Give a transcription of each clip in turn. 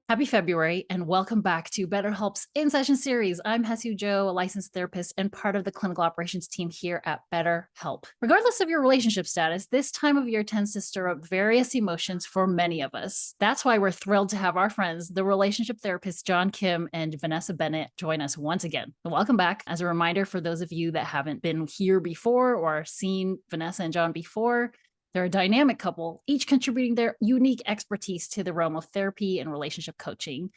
Happy February and welcome back to BetterHelp's In-Session series. I'm Haesue Jo, a licensed therapist and part of the clinical operations team here at BetterHelp. Regardless of your relationship status, this time of year tends to stir up various emotions for many of us. That's why we're thrilled to have our friends, the relationship therapists John Kim and Vanessa Bennett, join us once again. Welcome back. As a reminder for those of you that haven't been here before or seen Vanessa and John before, they're a dynamic couple, each contributing their unique expertise to the realm of therapy and relationship coaching.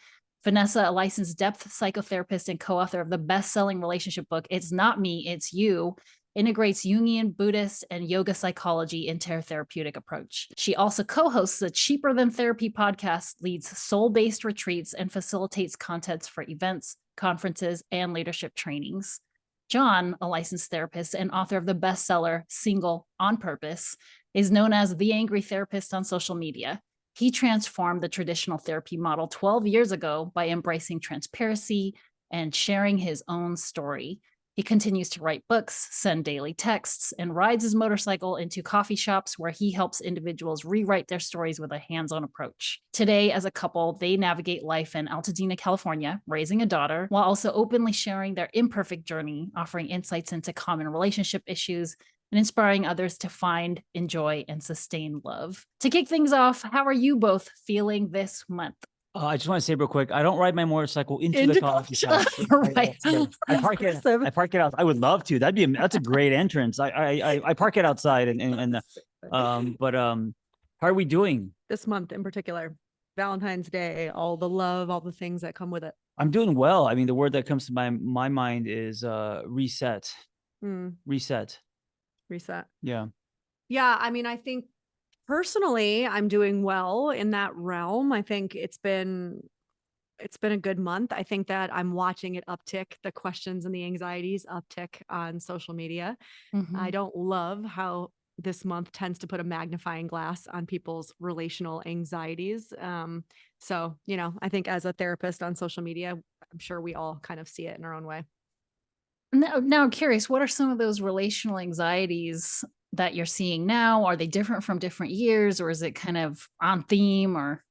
Vanessa, a licensed depth psychotherapist and co-author of the best-selling relationship book, It's Not Me, It's You, integrates Jungian, Buddhist, and yoga psychology into her therapeutic approach. She also co-hosts the Cheaper Than Therapy podcast, leads soul-based retreats, and facilitates contents for events, conferences, and leadership trainings. John, a licensed therapist and author of the bestseller Single on Purpose, is known as the angry therapist on social media. He transformed the traditional therapy model 12 years ago by embracing transparency and sharing his own story. He continues to write books, send daily texts, and rides his motorcycle into coffee shops where he helps individuals rewrite their stories with a hands-on approach. Today, as a couple, they navigate life in Altadena, California, raising a daughter, while also openly sharing their imperfect journey, offering insights into common relationship issues, and inspiring others to find, enjoy, and sustain love. To kick things off, how are you both feeling this month? I just want to say real quick, I don't ride my motorcycle into the coffee shop. Right. I park it out. I would love to. That's a great entrance. I park it outside but how are we doing this month in particular? Valentine's Day, all the love, all the things that come with it. I'm doing well. I mean, the word that comes to my mind is reset. Reset. Yeah. I mean, I think personally, I'm doing well in that realm. I think it's been a good month. I think that I'm watching it uptick, the questions and the anxieties uptick on social media. I don't love how this month tends to put a magnifying glass on people's relational anxieties. So, I think as a therapist on social media, I'm sure we all kind of see it in our own way. Now I'm curious, what are some of those relational anxieties that you're seeing now? Are they different from different years, or is it kind of on theme? Or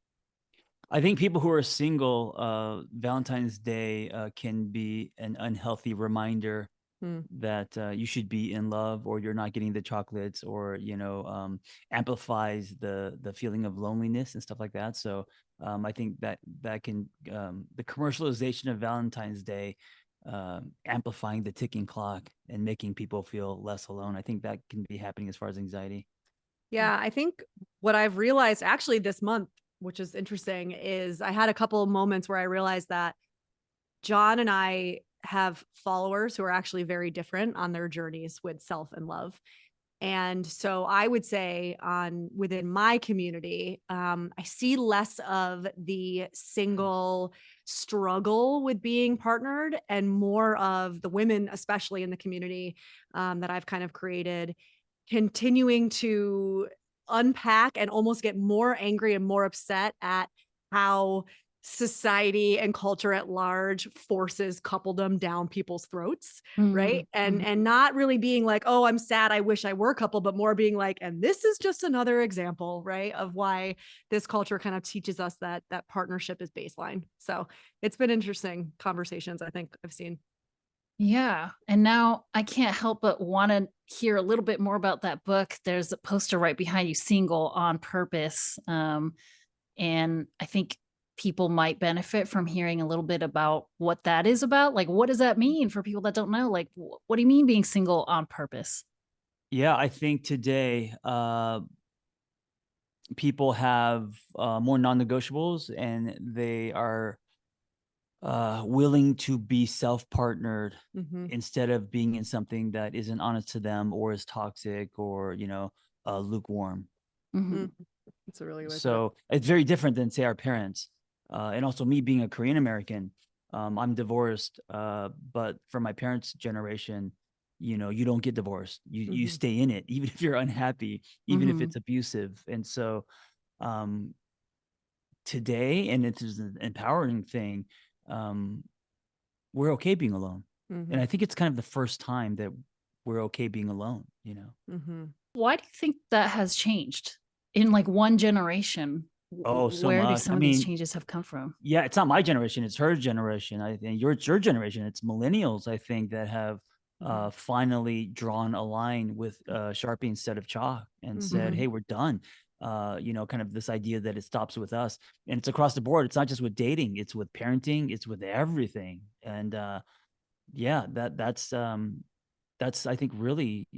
I think people who are single, Valentine's Day can be an unhealthy reminder that you should be in love, or you're not getting the chocolates, or amplifies the feeling of loneliness and stuff like that. So I think that can the commercialization of Valentine's Day amplifying the ticking clock and making people feel less alone. I think that can be happening as far as anxiety. Yeah, I think what I've realized actually this month, which is interesting, is I had a couple of moments where I realized that John and I have followers who are actually very different on their journeys with self and love. And so I would say within my community, I see less of the single struggle with being partnered and more of the women, especially in the community that I've kind of created, continuing to unpack and almost get more angry and more upset at how society and culture at large forces coupledom down people's throats, right? And not really being like, oh, I'm sad, I wish I were coupled, but more being like, and this is just another example, right, of why this culture kind of teaches us that partnership is baseline. So it's been interesting conversations I think I've seen. yeah. And now I can't help but want to hear a little bit more about that book. There's a poster right behind you, Single on Purpose. And I think people might benefit from hearing a little bit about what that is about. Like, what does that mean for people that don't know? Like, what do you mean being single on purpose? Yeah, I think today people have more non-negotiables, and they are willing to be self-partnered instead of being in something that isn't honest to them, or is toxic, or lukewarm. That's a really good way. So it's very different than, say, our parents. And also me being a Korean American, I'm divorced, but for my parents' generation, you don't get divorced. You stay in it, even if you're unhappy, even if it's abusive. And so today, and it's an empowering thing, we're okay being alone. And I think it's kind of the first time that we're okay being alone, Why do you think that has changed in like one generation? Oh, so Where do much. some I of these mean, changes have come from? yeah, it's not my generation, it's her generation. I think it's your generation. It's millennials, I think, that have Mhm. finally drawn a line with Sharpie instead of chalk and said, Mhm. "Hey, we're done." Kind of this idea that it stops with us, and it's across the board. It's not just with dating; it's with parenting, it's with everything. And yeah, that's I think really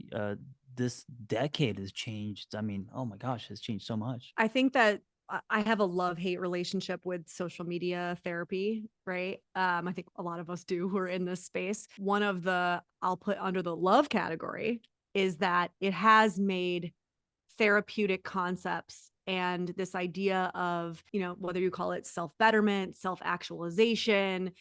this decade has changed. I mean, oh my gosh, has changed so much. I think that I have a love-hate relationship with social media therapy, right? I think a lot of us do who are in this space. One of the I'll put under the love category is that it has made therapeutic concepts and this idea of, whether you call it self-betterment, self-actualization,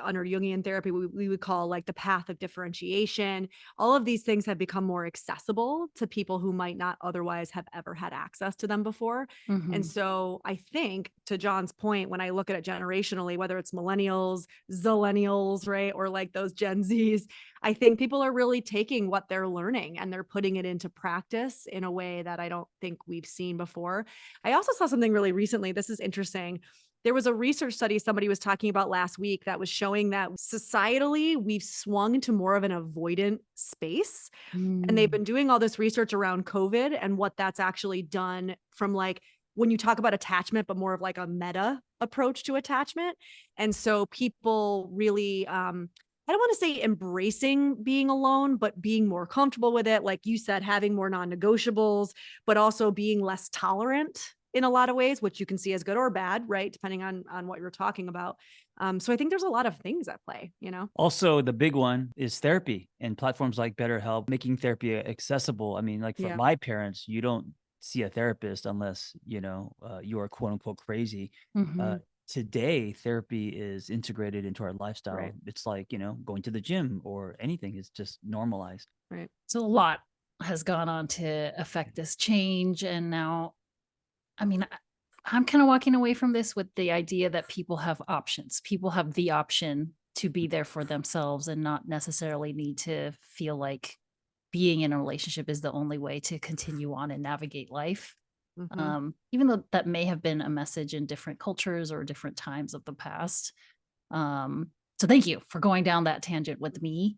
under Jungian therapy, we would call like the path of differentiation. All of these things have become more accessible to people who might not otherwise have ever had access to them before. And Mhm. so I think, to John's point, when I look at it generationally, whether it's millennials, zillennials, right, or like those Gen Zs, I think people are really taking what they're learning and they're putting it into practice in a way that I don't think we've seen before. I also saw something really recently. This is interesting. There was a research study somebody was talking about last week that was showing that societally we've swung to more of an avoidant space. And they've Mm. been doing all this research around COVID and what that's actually done from like when you talk about attachment, but more of like a meta approach to attachment. And so people really, I don't want to say embracing being alone, but being more comfortable with it. Like you said, having more non-negotiables, but also being less tolerant in a lot of ways, which you can see as good or bad, right? Depending on what you're talking about. So I think there's a lot of things at play. Also, the big one is therapy and platforms like BetterHelp making therapy accessible. I mean, like for Yeah. my parents, you don't see a therapist unless, you are quote unquote crazy. Uh, Mhm. Today, therapy is integrated into our Right. lifestyle. It's like, going to the gym or anything is just normalized. Right. So a lot has gone on to affect this change. And now, I mean, I'm kind of walking away from this with the idea that people have options. People have the option to be there for themselves and not necessarily need to feel like being in a relationship is the only way to continue on and navigate life. Hmm. Even though that may have been a message in different cultures or different times of the past. Um, so thank you for going down that tangent with me.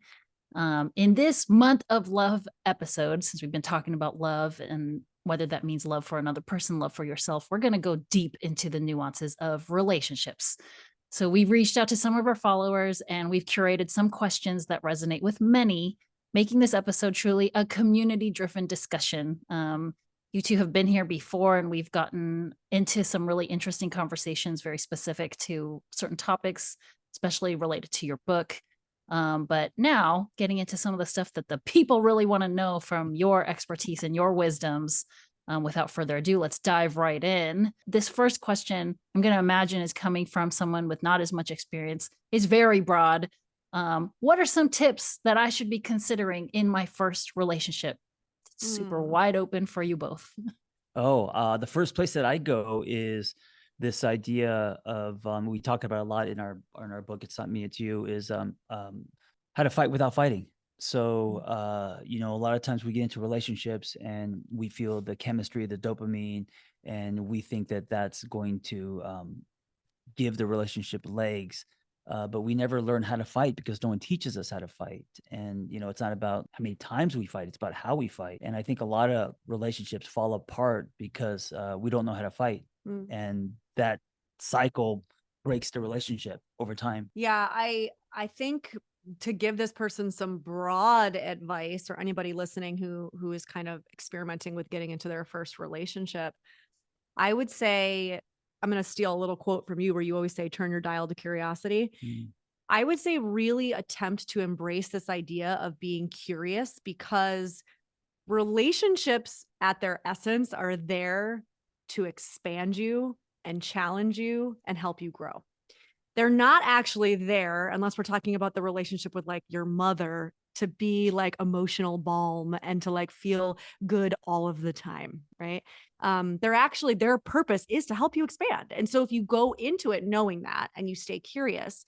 In this month of love episode, since we've been talking about love and whether that means love for another person, love for yourself, we're going to go deep into the nuances of relationships. So we've reached out to some of our followers and we've curated some questions that resonate with many, making this episode truly a community-driven discussion. You two have been here before and we've gotten into some really interesting conversations very specific to certain topics, especially related to your book. But now getting into some of the stuff that the people really want to know from your expertise and your wisdoms. Without further ado, let's dive right in. This first question, I'm going to imagine, is coming from someone with not as much experience. It's very broad. What are some tips that I should be considering in my first relationship? It's super Mm. wide open for you both. Oh, the first place that I go is this idea of we talk about a lot in our book. It's not me, it's you. Is how to fight without fighting. So a lot of times we get into relationships and we feel the chemistry, the dopamine, and we think that that's going to give the relationship legs. But we never learn how to fight because no one teaches us how to fight. And, it's not about how many times we fight, it's about how we fight. And I think a lot of relationships fall apart because we don't know how to fight. Mm. And that cycle breaks the relationship over time. Yeah, I think to give this person some broad advice, or anybody listening who is kind of experimenting with getting into their first relationship, I would say, I'm going to steal a little quote from you where you always say turn your dial to curiosity. Mm. I would say really attempt to embrace this idea of being curious, because relationships at their essence are there to expand you and challenge you and help you grow. They're not actually there, unless we're talking about the relationship with like your mother, to be like emotional balm and to like feel good all of the time, right? Their purpose is to help you expand. And so if you go into it knowing that and you stay curious,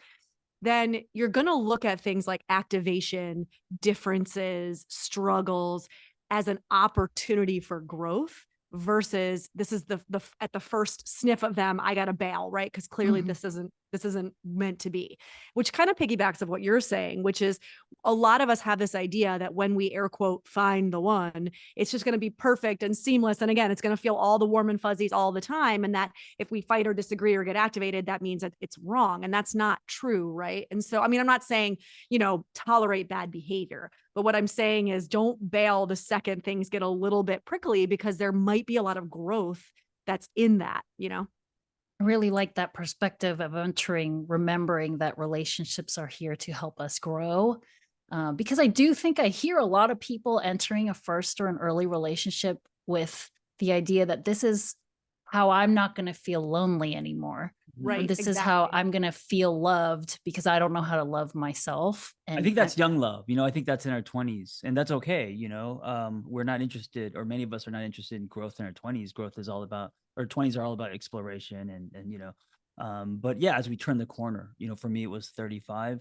then you're going to look at things like activation, differences, struggles as an opportunity for growth versus this is the at the first sniff of them, I got to bail, right? Because clearly this isn't meant to be, which kind of piggybacks of what you're saying, which is a lot of us have this idea that when we air quote find the one, it's just going to be perfect and seamless. And again, it's going to feel all the warm and fuzzies all the time. And that if we fight or disagree or get activated, that means that it's wrong. And that's not true, right? And so, I mean, I'm not saying, tolerate bad behavior, but what I'm saying is don't bail the second things get a little bit prickly, because there might be a lot of growth that's in that, I really like that perspective of remembering that relationships are here to help us grow. Because I do think I hear a lot of people entering a first or an early relationship with the idea that this is how I'm not going to feel lonely anymore. Right. Or this is how I'm going to feel loved because I don't know how to love myself. And I think that's young love. I think that's in our 20s, and that's okay. We're not interested, or many of us are not interested in growth in our 20s. Growth is all about, or 20s are all about exploration but yeah, as we turn the corner, for me, it was 35.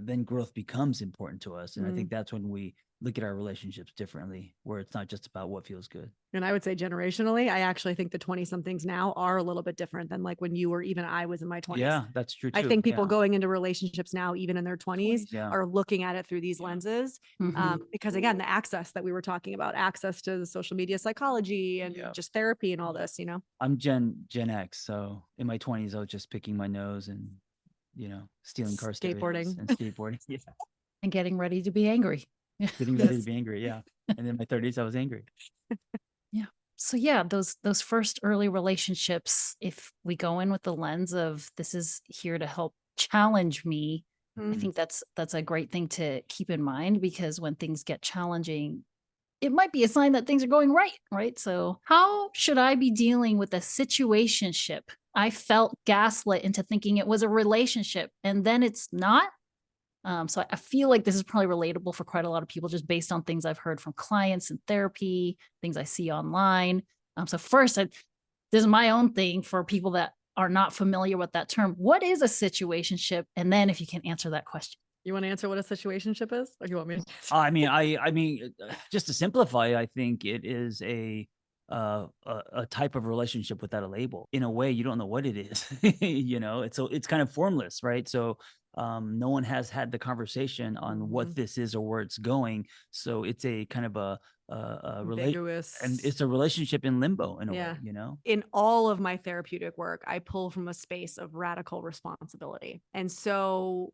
Then growth becomes important to us. And I think that's when we look at our relationships differently, where it's not just about what feels good. And I would say generationally, I actually think the 20 somethings now are a little bit different than like when you or even I was in my 20s. Yeah, that's true too. I think people going into relationships now, even in their 20s, yeah. are looking at it through these lenses. Because again, the access that we were talking about, access to the social media psychology and just therapy and all this, I'm Gen X. So in my 20s, I was just picking my nose and, stealing car skateboarding and skateboarding. Yeah. And getting ready to be angry. Getting ready to be angry. Yeah. And in my 30s, I was angry. Yeah. So yeah, those first early relationships, if we go in with the lens of this is here to help challenge me, I think that's a great thing to keep in mind, because when things get challenging, it might be a sign that things are going right? So how should I be dealing with a situationship? I felt gaslit into thinking it was a relationship, and then it's not. So I feel like this is probably relatable for quite a lot of people, just based on things I've heard from clients in therapy, things I see online. So first, this is my own thing for people that are not familiar with that term. What is a situationship? And then if you can answer that question. You want to answer what a situationship is, or you want me to? I mean, just to simplify, I think it is a type of relationship without a label. In a way, you don't know what it is. It's kind of formless, right? So no one has had the conversation on what this is or where it's going. So it's a kind of a and it's a relationship in limbo in a way, In all of my therapeutic work, I pull from a space of radical responsibility. And so,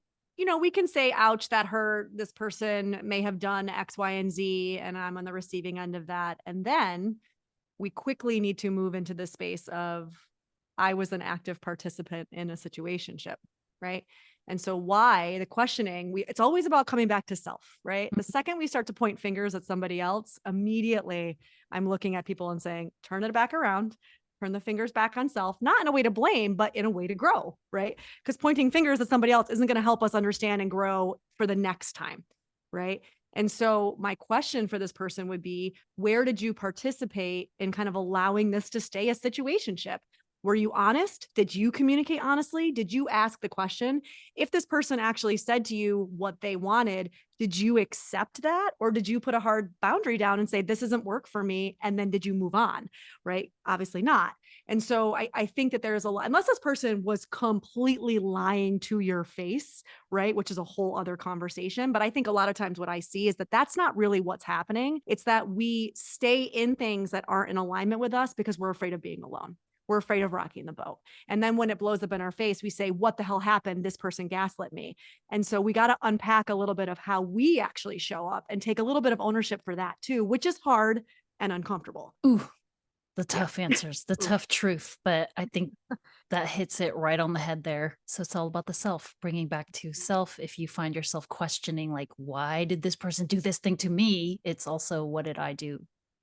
we can say, ouch, that hurt. This person may have done X, Y, and Z, and I'm on the receiving end of that. And then we quickly need to move into the space of, I was an active participant in a situationship, right? And so the questioning, it's always about coming back to self, right? The second we start to point fingers at somebody else, immediately I'm looking at people and saying, turn it back around, turn the fingers back on self, not in a way to blame, but in a way to grow, right? Because pointing fingers at somebody else isn't going to help us understand and grow for the next time, right? And so my question for this person would be, where did you participate in kind of allowing this to stay a situationship? Were you honest? Did you communicate honestly? Did you ask the question? If this person actually said to you what they wanted, did you accept that? Or did you put a hard boundary down and say, this doesn't work for me? And then did you move on? Right? Obviously not. And so I think that there's a lot, unless this person was completely lying to your face, right? Which is a whole other conversation. But I think a lot of times what I see is that that's not really what's happening. It's that we stay in things that aren't in alignment with us because we're afraid of being alone. We're afraid of rocking the boat. And then when it blows up in our face, we say, what the hell happened? This person gaslit me. And so we got to unpack a little bit of how we actually show up and take a little bit of ownership for that too, which is hard and uncomfortable. Ooh, the tough answers, the tough truth. But I think that hits it right on the head there. So it's all about the self, bringing back to self. If you find yourself questioning, like, why did this person do this thing to me? It's also, what did I do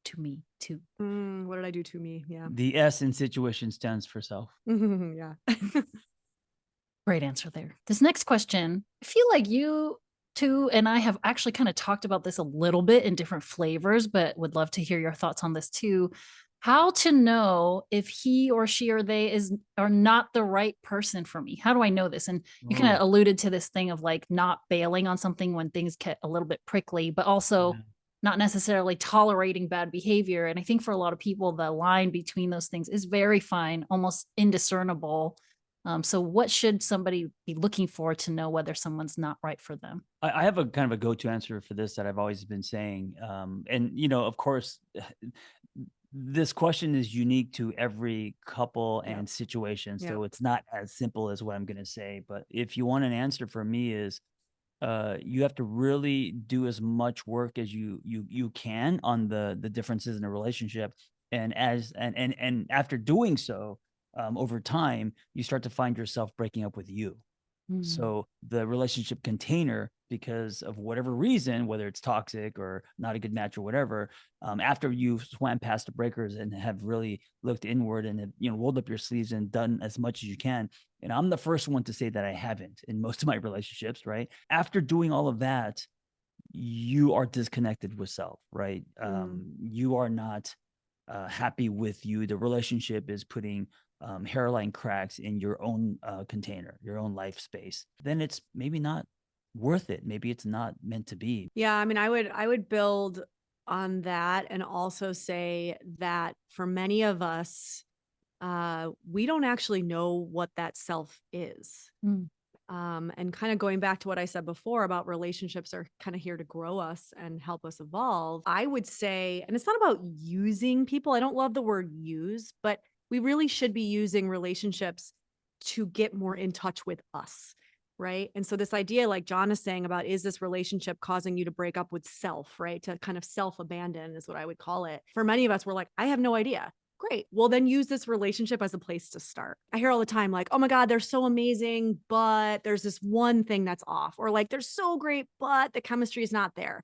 to me too? What did I do to me? Yeah. The S in situation stands for self. Yeah. Great answer there. This next question, I feel like you two and I have actually kind of talked about this a little bit in different flavors, but would love to hear your thoughts on this too. How to know if he or she or they are not the right person for me? How do I know this? And you kind of alluded to this thing of like not bailing on something when things get a little bit prickly, but also not necessarily tolerating bad behavior. And I think for a lot of people, the line between those things is very fine, almost indiscernible. So what should somebody be looking for to know whether someone's not right for them? I have a kind of a go-to answer for this that I've always been saying. And, of course, this question is unique to every couple Yeah. and situation. Yeah. So it's not as simple as what I'm going to say. But if you want an answer from me is, you have to really do as much work as you can on the differences in a relationship, and after doing so, over time, you start to find yourself breaking up with you. So the relationship container, because of whatever reason, whether it's toxic or not a good match or whatever, after you've swam past the breakers and have really looked inward and have, rolled up your sleeves and done as much as you can. And I'm the first one to say that I haven't in most of my relationships, right? After doing all of that, you are disconnected with self, right? You are not happy with you. The relationship is putting hairline cracks in your own container, your own life space. Then it's maybe not worth it. Maybe it's not meant to be. Yeah, I mean, I would build on that and also say that for many of us, we don't actually know what that self is. Mm. And kind of going back to what I said before about relationships are kind of here to grow us and help us evolve. I would say, and it's not about using people. I don't love the word use, but we really should be using relationships to get more in touch with us. Right. And so this idea, like John is saying about, is this relationship causing you to break up with self, right? To kind of self-abandon is what I would call it. For many of us, we're like, I have no idea. Great. Well, then use this relationship as a place to start. I hear all the time, like, oh my God, they're so amazing, but there's this one thing that's off. Or like, they're so great, but the chemistry is not there.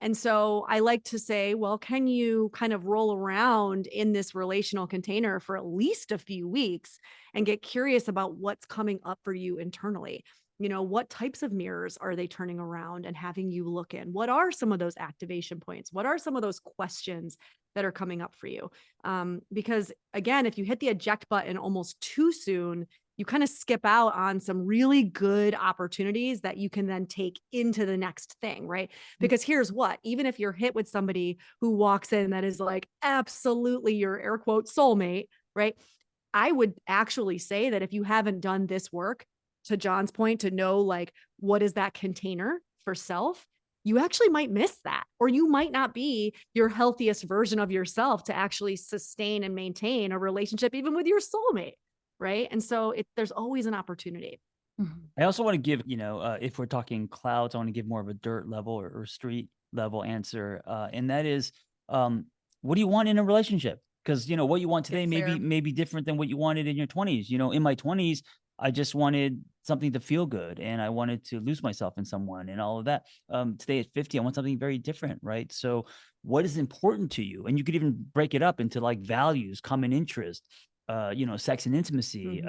And so I like to say, well, can you kind of roll around in this relational container for at least a few weeks and get curious about what's coming up for you internally? What types of mirrors are they turning around and having you look in? What are some of those activation points? What are some of those questions that are coming up for you? Because again, if you hit the eject button almost too soon, you kind of skip out on some really good opportunities that you can then take into the next thing, right? Because here's what, even if you're hit with somebody who walks in that is like absolutely your air quote soulmate, right? I would actually say that if you haven't done this work, to John's point, to know like, what is that container for self? You actually might miss that, or you might not be your healthiest version of yourself to actually sustain and maintain a relationship, even with your soulmate. Right. And so there's always an opportunity. I also want to give, if we're talking clouds, I want to give more of a dirt level or street level answer. And that is, what do you want in a relationship? Because, what you want today may be different than what you wanted in your 20s. In my 20s, I just wanted something to feel good and I wanted to lose myself in someone and all of that. Today at 50, I want something very different, right? So what is important to you? And you could even break it up into like values, common interest, sex and intimacy.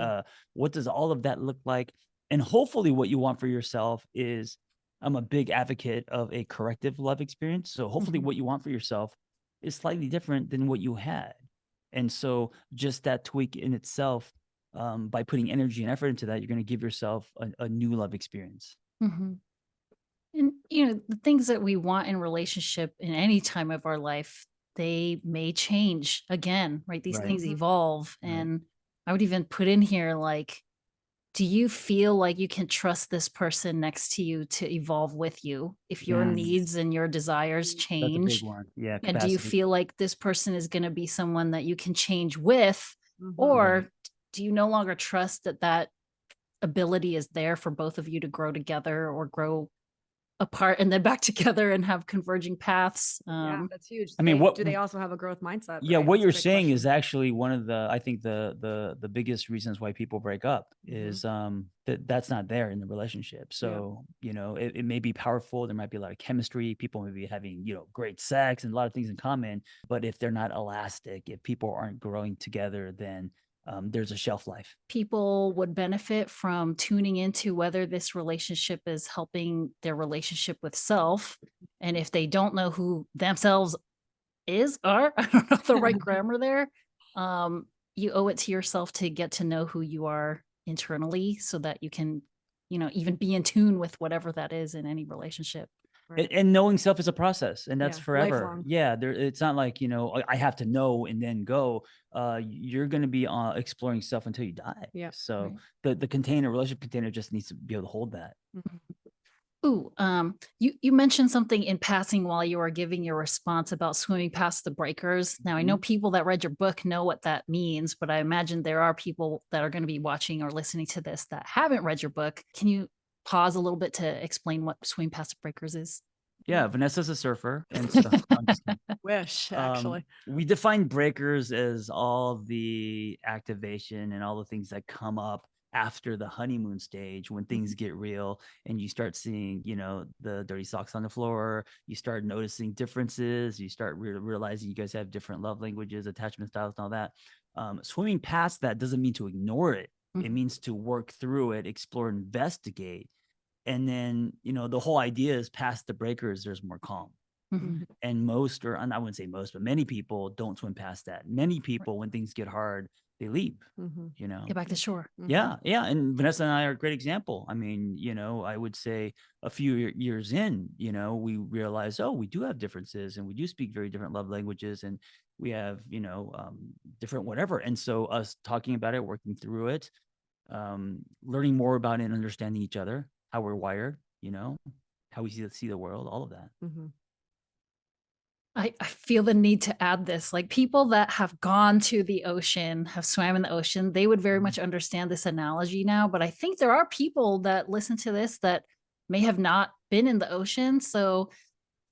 What does all of that look like? And hopefully what you want for yourself is, I'm a big advocate of a corrective love experience. So hopefully what you want for yourself is slightly different than what you had. And so just that tweak in itself, by putting energy and effort into that, you're going to give yourself a new love experience. And, the things that we want in relationship in any time of our life, they may change again, right? These things evolve. Right. And I would even put in here, like, do you feel like you can trust this person next to you to evolve with you if your needs and your desires change? That's a big one. Yeah. And do you feel like this person is going to be someone that you can change with? Or do you no longer trust that ability is there for both of you to grow together or grow apart and then back together and have converging paths? Yeah, that's huge. I mean, do they also have a growth mindset? Yeah, right? what That's a you're big saying question. is actually one of the, I think the biggest reasons why people break up is that's not there in the relationship. So, it may be powerful. There might be a lot of chemistry. People may be having, great sex and a lot of things in common. But if they're not elastic, if people aren't growing together, then there's a shelf life. People would benefit from tuning into whether this relationship is helping their relationship with self. And if they don't know who themselves I don't know the right grammar there. You owe it to yourself to get to know who you are internally so that you can, even be in tune with whatever that is in any relationship. And knowing self is a process, and that's Yeah, forever. lifelong. Yeah, it's not like, I have to know and then go. You're going to be exploring self until you die. Yeah. So Right. the relationship container just needs to be able to hold that. Ooh, you mentioned something in passing while you were giving your response about swimming past the breakers. Now, I know people that read your book know what that means, but I imagine there are people that are going to be watching or listening to this that haven't read your book. Can you pause a little bit to explain what swimming past the breakers is? Yeah, Vanessa's a surfer, and so I'm just kidding. Wish, actually. We define breakers as all the activation and all the things that come up after the honeymoon stage, when things get real and you start seeing, the dirty socks on the floor, you start noticing differences, you start realizing you guys have different love languages, attachment styles, and all that. Swimming past that doesn't mean to ignore it. It means to work through it, explore, investigate. And then, the whole idea is past the breakers, there's more calm. And most, or I wouldn't say most, but many people don't swim past that. Many people, when things get hard, they leave, Get back to shore. Yeah. Yeah. And Vanessa and I are a great example. I mean, I would say a few years in, we realized, oh, we do have differences and we do speak very different love languages and we have, different whatever. And so us talking about it, working through it, learning more about it and understanding each other, how we're wired, how we see the world, all of that. I feel the need to add this. Like people that have gone to the ocean, have swam in the ocean, they would very much understand this analogy now. But I think there are people that listen to this that may have not been in the ocean. So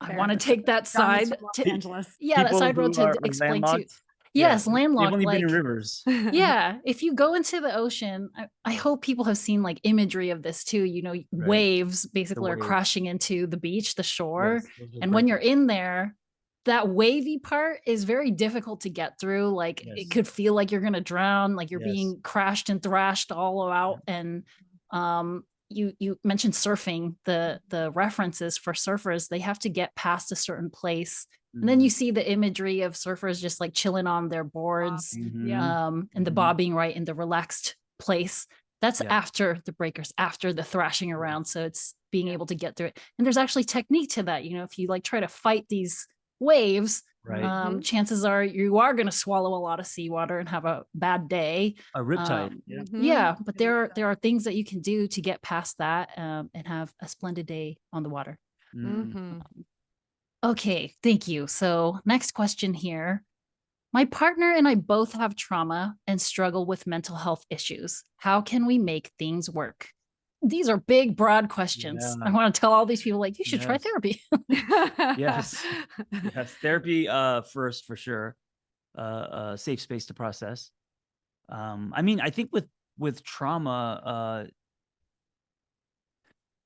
I want to take that side to, Angeles. that side road to explain too. Yes, landlocked. They've only been in like, rivers. yeah, if you go into the ocean, I hope people have seen like imagery of this too. Waves basically are waves. crashing into the beach, the shore. Yes, those are And when you're breakers. in there, that wavy part is very difficult to get through. Like Yes. it could feel like you're going to drown, like you're Yes. being crashed and thrashed all out. And you mentioned surfing, the references for surfers, they have to get past a certain place. And then you see the imagery of surfers just like chilling on their boards, and the bobbing right in the relaxed place. That's after the breakers, after the thrashing around. So it's being able to get through it. And there's actually technique to that. If you like try to fight these waves, Right. chances are you are going to swallow a lot of seawater and have a bad day. A riptide. Yeah, but there are things that you can do to get past that and have a splendid day on the water. Okay, thank you. So next question here. My partner and I both have trauma and struggle with mental health issues. How can we make things work? These are big, broad questions. Yeah. I want to tell all these people like, you should try Yes. therapy. Yes. Therapy first, for sure. A safe space to process. I mean, I think with trauma,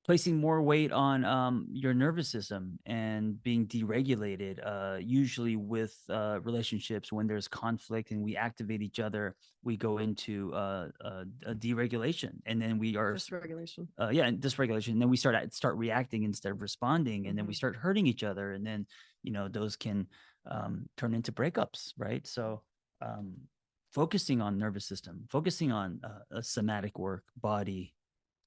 placing more weight on your nervous system and being deregulated, usually with relationships, when there's conflict and we activate each other, we go into a deregulation, and then we are Dysregulation. and dysregulation, and then we start reacting instead of responding, and then we start hurting each other, and then those can turn into breakups, right? So focusing on nervous system, focusing on a somatic work, body,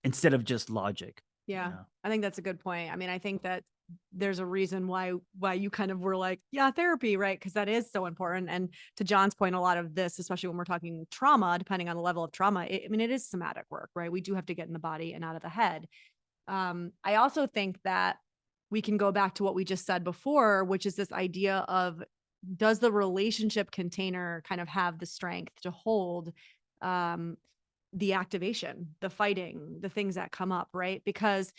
instead of just logic. Yeah, I think that's a good point. I mean, I think that there's a reason why you kind of were like, yeah, therapy, right? Because that is so important. And to John's point, a lot of this, especially when we're talking trauma, depending on the level of trauma, it is somatic work, right? We do have to get in the body and out of the head. I also think that we can go back to what we just said before, which is this idea of, does the relationship container kind of have the strength to hold the activation, the fighting, the things that come up, right? Because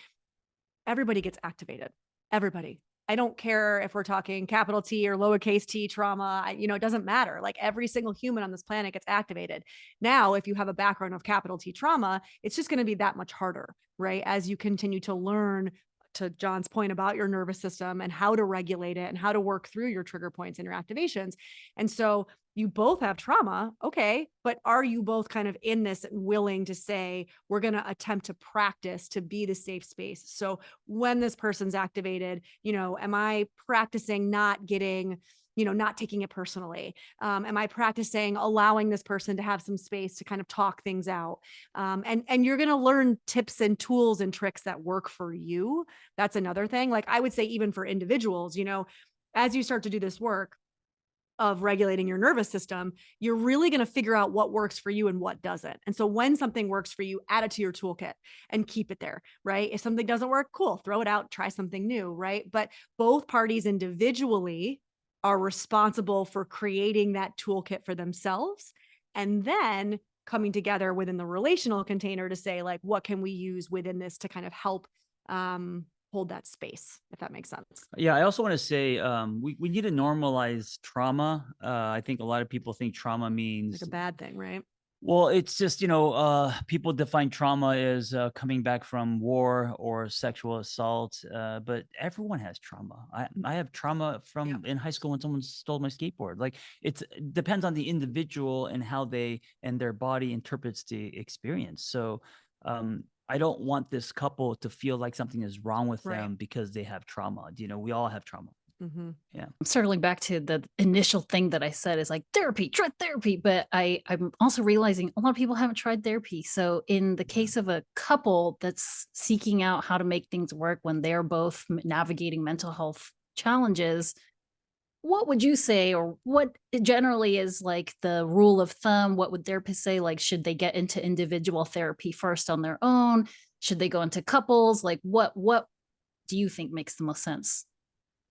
everybody gets activated. Everybody. I don't care if we're talking capital T or lowercase t trauma, it doesn't matter. Like every single human on this planet gets activated. Now, if you have a background of capital T trauma, it's just going to be that much harder, right? As you continue to learn, to John's point about your nervous system and how to regulate it and how to work through your trigger points and your activations. And so you both have trauma. Okay. But are you both kind of in this willing to say, we're going to attempt to practice to be the safe space? So when this person's activated, am I practicing not getting, not taking it personally? Am I practicing allowing this person to have some space to kind of talk things out? And you're going to learn tips and tools and tricks that work for you. That's another thing. Like I would say, even for individuals, as you start to do this work of regulating your nervous system, you're really going to figure out what works for you and what doesn't. And so when something works for you, add it to your toolkit and keep it there, right? If something doesn't work, cool, throw it out, try something new, right? But both parties individually are responsible for creating that toolkit for themselves and then coming together within the relational container to say, like, what can we use within this to kind of help hold that space, if that makes sense. Yeah, I also want to say we need to normalize trauma. I think a lot of people think trauma means like a bad thing, right? Well, it's just, people define trauma as coming back from war or sexual assault, but everyone has trauma. I have trauma from in high school when someone stole my skateboard. Like it depends on the individual and how they and their body interprets the experience. So I don't want this couple to feel like something is wrong with them because they have trauma. We all have trauma. Mm-hmm. Yeah. I'm circling back to the initial thing that I said is like therapy, try therapy. But I'm also realizing a lot of people haven't tried therapy. So in the case of a couple that's seeking out how to make things work when they're both navigating mental health challenges, what would you say, or what generally is like the rule of thumb? What would therapists say? Like, should they get into individual therapy first on their own? Should they go into couples? Like, what do you think makes the most sense?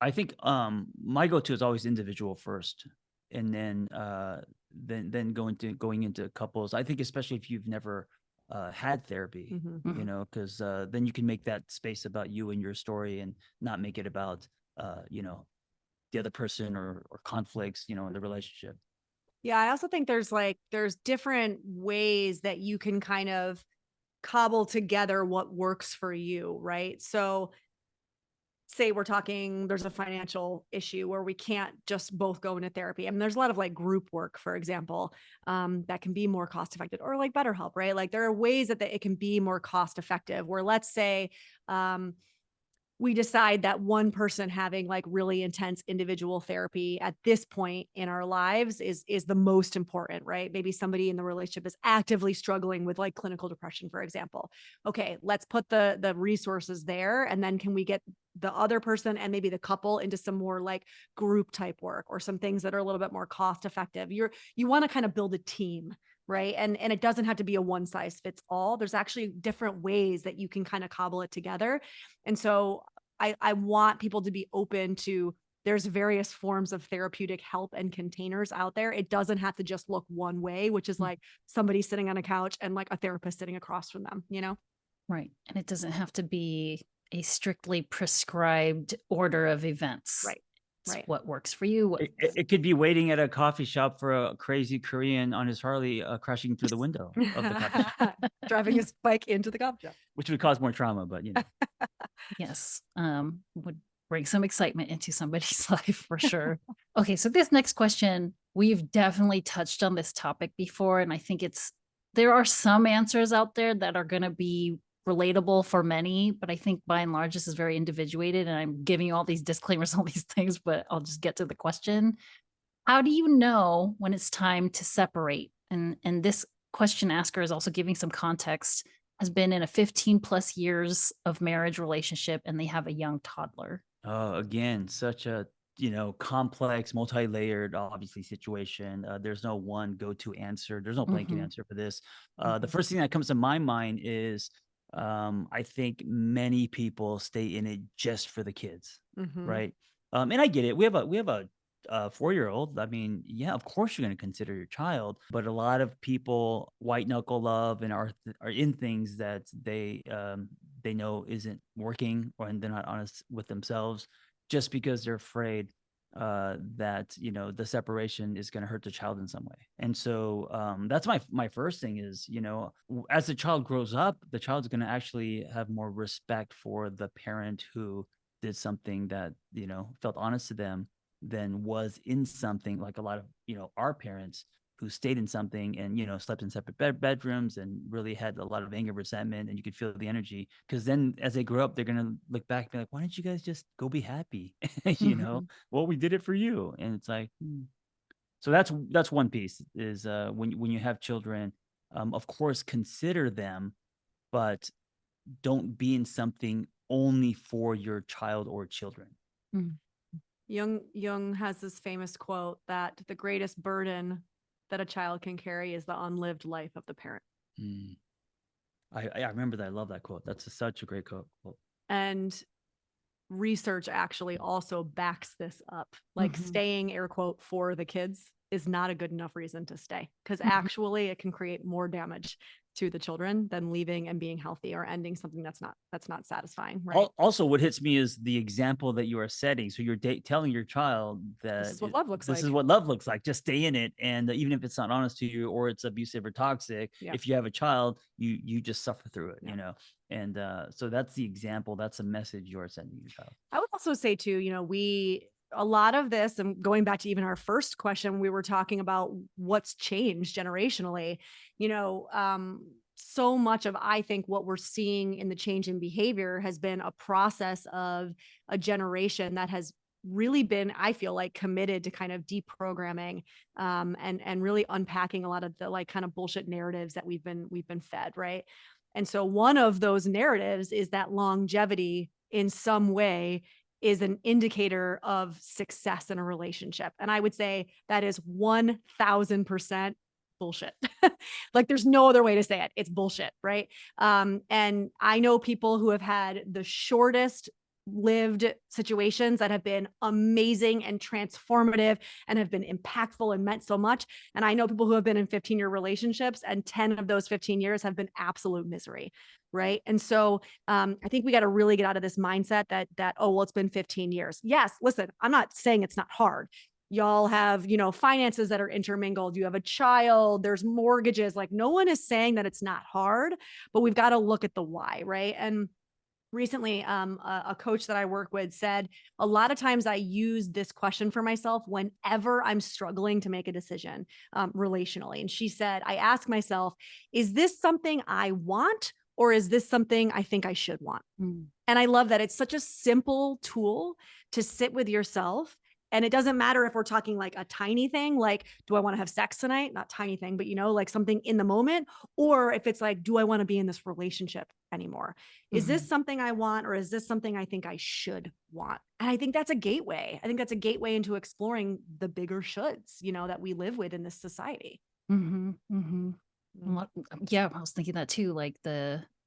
I think my go-to is always individual first, and then going into couples. I think especially if you've never had therapy, because then you can make that space about you and your story, and not make it about the other person or conflicts, in the relationship. Yeah, I also think there's different ways that you can kind of cobble together what works for you, right? So say we're talking, there's a financial issue where we can't just both go into therapy. I mean, there's a lot of like group work, for example, that can be more cost effective, or like BetterHelp, right? Like there are ways that it can be more cost effective where, let's say, we decide that one person having like really intense individual therapy at this point in our lives is the most important, right? Maybe somebody in the relationship is actively struggling with like clinical depression, for example. Okay, let's put the resources there, and then can we get the other person and maybe the couple into some more like group type work or some things that are a little bit more cost effective. You want to kind of build a team, right? And it doesn't have to be a one size fits all. There's actually different ways that you can kind of cobble it together. And so I want people to be open to, there's various forms of therapeutic help and containers out there. It doesn't have to just look one way, which is like somebody sitting on a couch and like a therapist sitting across from them, Right. And it doesn't have to be a strictly prescribed order of events. Right. It's right. what works for you. It could be waiting at a coffee shop for a crazy Korean on his Harley crashing through the window of the coffee shop. Driving his bike into the coffee shop. Which would cause more trauma, but Yes. Would bring some excitement into somebody's life for sure. Okay. So this next question, we've definitely touched on this topic before. And I think there are some answers out there that are going to be relatable for many, but I think by and large, this is very individuated, and I'm giving you all these disclaimers, all these things, but I'll just get to the question. How do you know when it's time to separate? And this question asker is also giving some context, has been in a 15 plus years of marriage relationship, and they have a young toddler. Again, such a complex, multi-layered, obviously situation. There's no one go-to answer. There's no blanket answer for this. The first thing that comes to my mind is I think many people stay in it just for the kids, right? And I get it. We have a 4-year-old. I mean, yeah, of course you're going to consider your child, but a lot of people white knuckle love and are in things that they know isn't working, and they're not honest with themselves, just because they're afraid that the separation is going to hurt the child in some way. And so that's my first thing is, as the child grows up, the child's going to actually have more respect for the parent who did something that felt honest to them than was in something like a lot of our parents who stayed in something and, slept in separate bedrooms and really had a lot of anger, resentment, and you could feel the energy. Because then as they grow up, they're going to look back and be like, why don't you guys just go be happy? Well, we did it for you. And it's like, So that's one piece is when you have children, of course, consider them, but don't be in something only for your child or children. Jung has this famous quote that the greatest burden that a child can carry is the unlived life of the parent. I remember that. I love that quote. That's such a great quote. And research actually also backs this up. Like staying, air quote, for the kids is not a good enough reason to stay, because actually it can create more damage to the children than leaving and being healthy or ending something that's not satisfying. Right. Also, what hits me is the example that you are setting. So you're telling your child that this is what love looks like. This is what love looks like. Just stay in it, and even if it's not honest to you or it's abusive or toxic, if you have a child, you just suffer through it. And so that's the example. That's a message you are sending your child. I would also say too, a lot of this, and going back to even our first question, we were talking about what's changed generationally, so much of, I think, what we're seeing in the change in behavior has been a process of a generation that has really been, I feel like, committed to kind of deprogramming and really unpacking a lot of the kind of bullshit narratives that we've been fed. Right. And so one of those narratives is that longevity in some way is an indicator of success in a relationship. And I would say that is 1000% bullshit. Like there's no other way to say it. It's bullshit. Right. And I know people who have had the shortest lived situations that have been amazing and transformative and have been impactful and meant so much. And I know people who have been in 15-year relationships and 10 of those 15 years have been absolute misery. Right. And so I think we got to really get out of this mindset that, oh, well, it's been 15 years. Yes. Listen, I'm not saying it's not hard. Y'all have, finances that are intermingled. You have a child, there's mortgages. Like no one is saying that it's not hard, but we've got to look at the why. Right. And recently, a coach that I work with said, a lot of times I use this question for myself whenever I'm struggling to make a decision relationally. And she said, I ask myself, is this something I want? Or is this something I think I should want? And I love that. It's such a simple tool to sit with yourself. And it doesn't matter if we're talking like a tiny thing, like, do I want to have sex tonight? Not tiny thing, but like something in the moment. Or if it's like, do I want to be in this relationship anymore? Is this something I want? Or is this something I think I should want? And I think that's a gateway. I think that's a gateway into exploring the bigger shoulds, that we live with in this society. Yeah, I was thinking that too. Like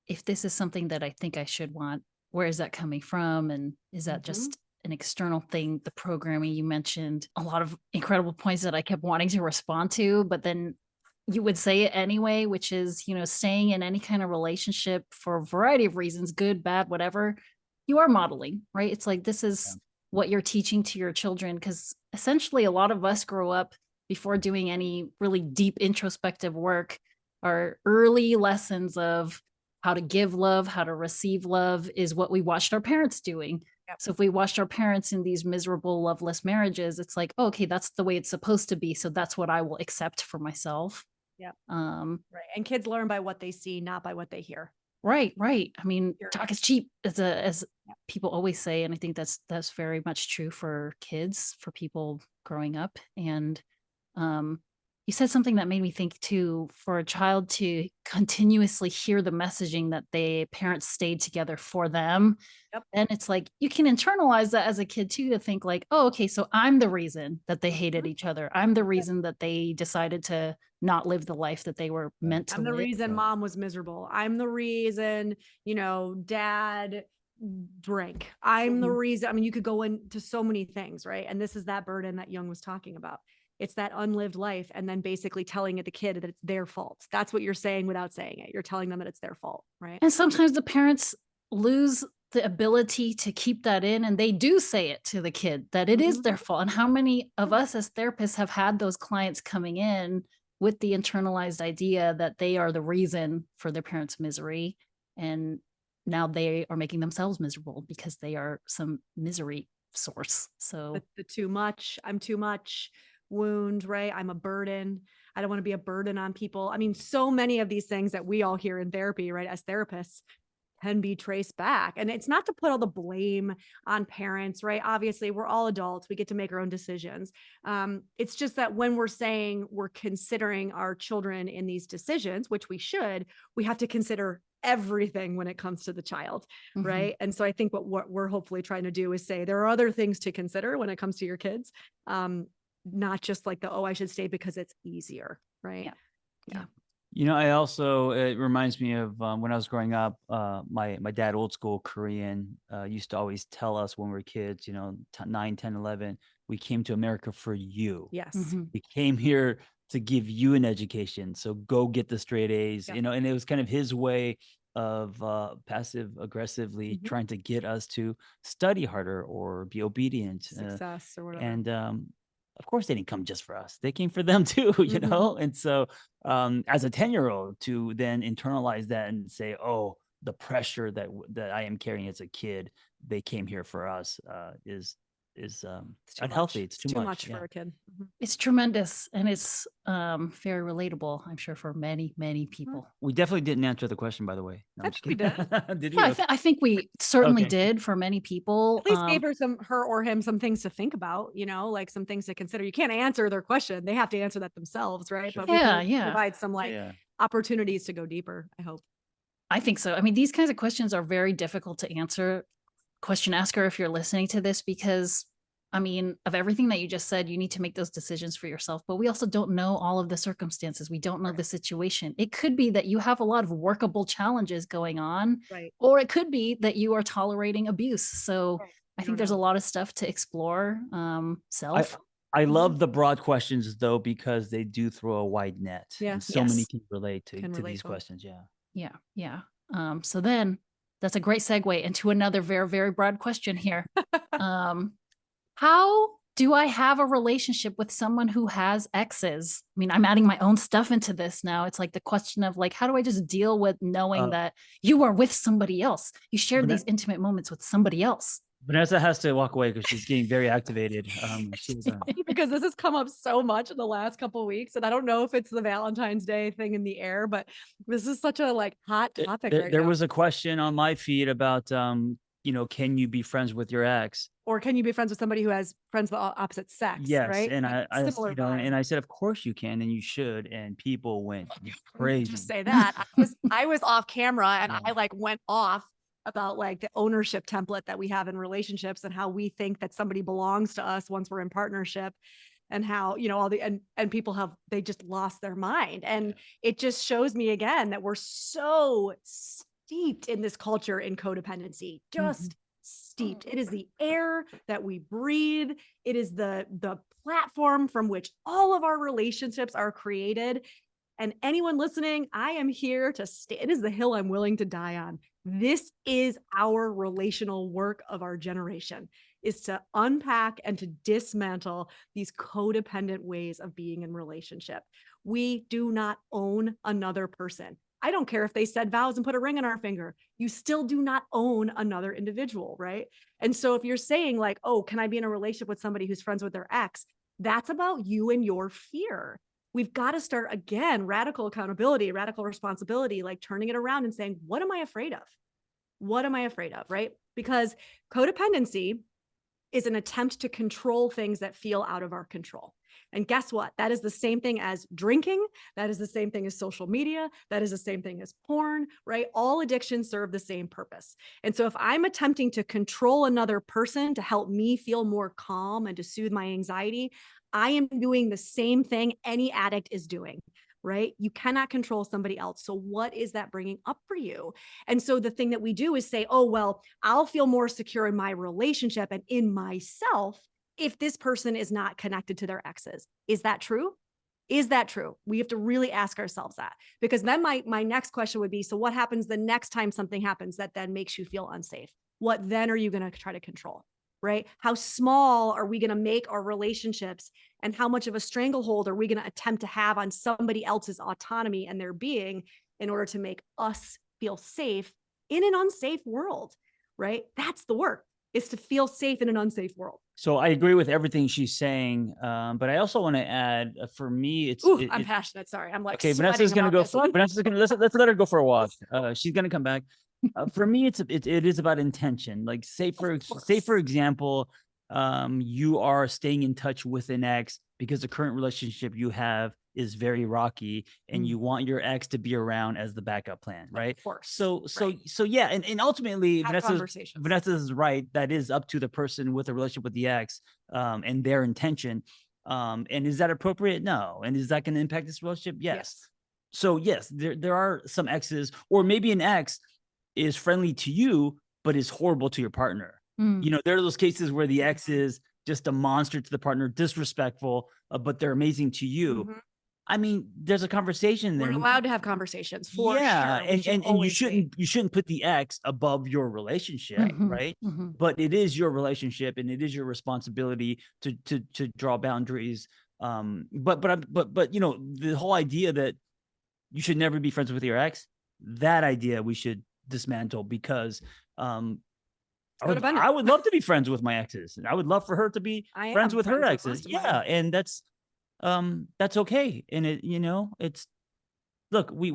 if this is something that I think I should want, where is that coming from? And is that just an external thing? The programming you mentioned, a lot of incredible points that I kept wanting to respond to, but then you would say it anyway, which is, staying in any kind of relationship for a variety of reasons, good, bad, whatever, you are modeling, right? It's like, this is what you're teaching to your children. Because essentially a lot of us grow up before doing any really deep introspective work. Our early lessons of how to give love, how to receive love is what we watched our parents doing. So if we watched our parents in these miserable, loveless marriages, it's like, oh, okay, that's the way it's supposed to be. So that's what I will accept for myself. Yeah. Right. And kids learn by what they see, not by what they hear. Right. I mean, talk is cheap, as people always say. And I think that's very much true for kids, for people growing up. And you said something that made me think too, for a child to continuously hear the messaging that the parents stayed together for them. And it's like, you can internalize that as a kid too, to think like, oh, okay, so I'm the reason that they hated each other. I'm the reason that they decided to not live the life that they were meant to live. I'm the reason mom was miserable. I'm the reason, dad drank. I'm the reason. I mean, you could go into so many things, right? And this is that burden that Jung was talking about. It's that unlived life, and then basically telling the kid that it's their fault. That's what you're saying without saying it. You're telling them that it's their fault, right? And sometimes the parents lose the ability to keep that in, and they do say it to the kid that it is their fault. And how many of us as therapists have had those clients coming in with the internalized idea that they are the reason for their parents' misery, and now they are making themselves miserable because they are some misery source. So the too much, I'm too much. wound, right? I'm a burden. I don't want to be a burden on people. I mean, so many of these things that we all hear in therapy, right, as therapists, can be traced back. And it's not to put all the blame on parents, right? Obviously, we're all adults. We get to make our own decisions. It's just that when we're saying we're considering our children in these decisions, which we should, we have to consider everything when it comes to the child, right? And so I think what we're hopefully trying to do is say there are other things to consider when it comes to your kids, not just like I should stay because it's easier, right? Yeah. I also, it reminds me of when I was growing up, my dad, old school Korean, used to always tell us when we were kids, 9, 10, 11, we came to America for you. Yes. We came here to give you an education. So go get the straight A's, and it was kind of his way of passive aggressively trying to get us to study harder or be obedient. Success or whatever. And of course, they didn't come just for us. They came for them too, And so as a 10-year-old to then internalize that and say, oh, the pressure that I am carrying as a kid, they came here for us is unhealthy. It's too much for a kid. It's tremendous, and it's very relatable, I'm sure, for many, many people. We definitely didn't answer the question, by the way. No, I think we did. Did Yeah, we? I think we certainly did for many people. At least gave her or him some things to think about, like some things to consider. You can't answer their question. They have to answer that themselves, right? Sure. But we can Yeah. provide some opportunities to go deeper, I hope. I think so. I mean, these kinds of questions are very difficult to answer. Question asker, if you're listening to this, because I mean, of everything that you just said, you need to make those decisions for yourself, but we also don't know all of the circumstances. We don't know the situation. It could be that you have a lot of workable challenges going on, right? Or it could be that you are tolerating abuse. So I think there's a lot of stuff to explore. Self. I love the broad questions though, because they do throw a wide net. Yeah. And so many can relate to these questions. Yeah. So then that's a great segue into another very, very broad question here. How do I have a relationship with someone who has exes? I mean, I'm adding my own stuff into this now. It's like the question of how do I just deal with knowing that you are with somebody else? You shared these intimate moments with somebody else. Vanessa has to walk away because she's getting very activated. Because this has come up so much in the last couple of weeks, and I don't know if it's the Valentine's Day thing in the air, but this is such a hot topic. There was a question on my feed about, can you be friends with your ex? Or can you be friends with somebody who has friends of the opposite sex? Yes, right? and I said, of course you can, and you should. And people went crazy. Just say that I was off camera, and I went off about the ownership template that we have in relationships and how we think that somebody belongs to us once we're in partnership, and how all the and people they just lost their mind. And it just shows me again that we're so steeped in this culture in codependency, just steeped. It is the air that we breathe. It is the platform from which all of our relationships are created. And anyone listening, I am here to stay. It is the hill I'm willing to die on. This is our relational work of our generation, is to unpack and to dismantle these codependent ways of being in relationship. We do not own another person. I don't care if they said vows and put a ring on our finger. You still do not own another individual, right? And so if you're saying oh, can I be in a relationship with somebody who's friends with their ex? That's about you and your fear. We've got to start, again, radical accountability, radical responsibility, turning it around and saying, what am I afraid of? What am I afraid of, right? Because codependency is an attempt to control things that feel out of our control. And guess what? That is the same thing as drinking. That is the same thing as social media. That is the same thing as porn, right? All addictions serve the same purpose. And so if I'm attempting to control another person to help me feel more calm and to soothe my anxiety, I am doing the same thing any addict is doing, right? You cannot control somebody else. So what is that bringing up for you? And so the thing that we do is say, oh, well, I'll feel more secure in my relationship and in myself if this person is not connected to their exes. Is that true? Is that true? We have to really ask ourselves that, because then my next question would be, so what happens the next time something happens that then makes you feel unsafe? What then are you going to try to control? Right? How small are we going to make our relationships, and how much of a stranglehold are we going to attempt to have on somebody else's autonomy and their being in order to make us feel safe in an unsafe world, right? That's the work, is to feel safe in an unsafe world. So I agree with everything she's saying, but I also want to add, for me, I'm passionate. Sorry, I'm like okay. Vanessa's gonna go. Vanessa's gonna let's let her go for a walk. She's gonna come back. For me, it is about intention. Like say for example, you are staying in touch with an ex because the current relationship you have is very rocky, and you want your ex to be around as the backup plan, right? Of course. So yeah, and ultimately, Vanessa is right. That is up to the person with a relationship with the ex, and their intention. And is that appropriate? No. And is that going to impact this relationship? Yes. So yes, there are some exes, or maybe an ex is friendly to you, but is horrible to your partner. You know, there are those cases where the ex is just a monster to the partner, disrespectful, but they're amazing to you. I mean, there's a conversation there. We're allowed to have conversations for sure. And you shouldn't put the ex above your relationship, right? But it is your relationship, and it is your responsibility to draw boundaries. But you know, the whole idea that you should never be friends with your ex, that idea we should dismantle, because I would love to be friends with my exes, and I would love for her to be friends with her exes. Yeah, and that's okay. And it, you know, it's, look, we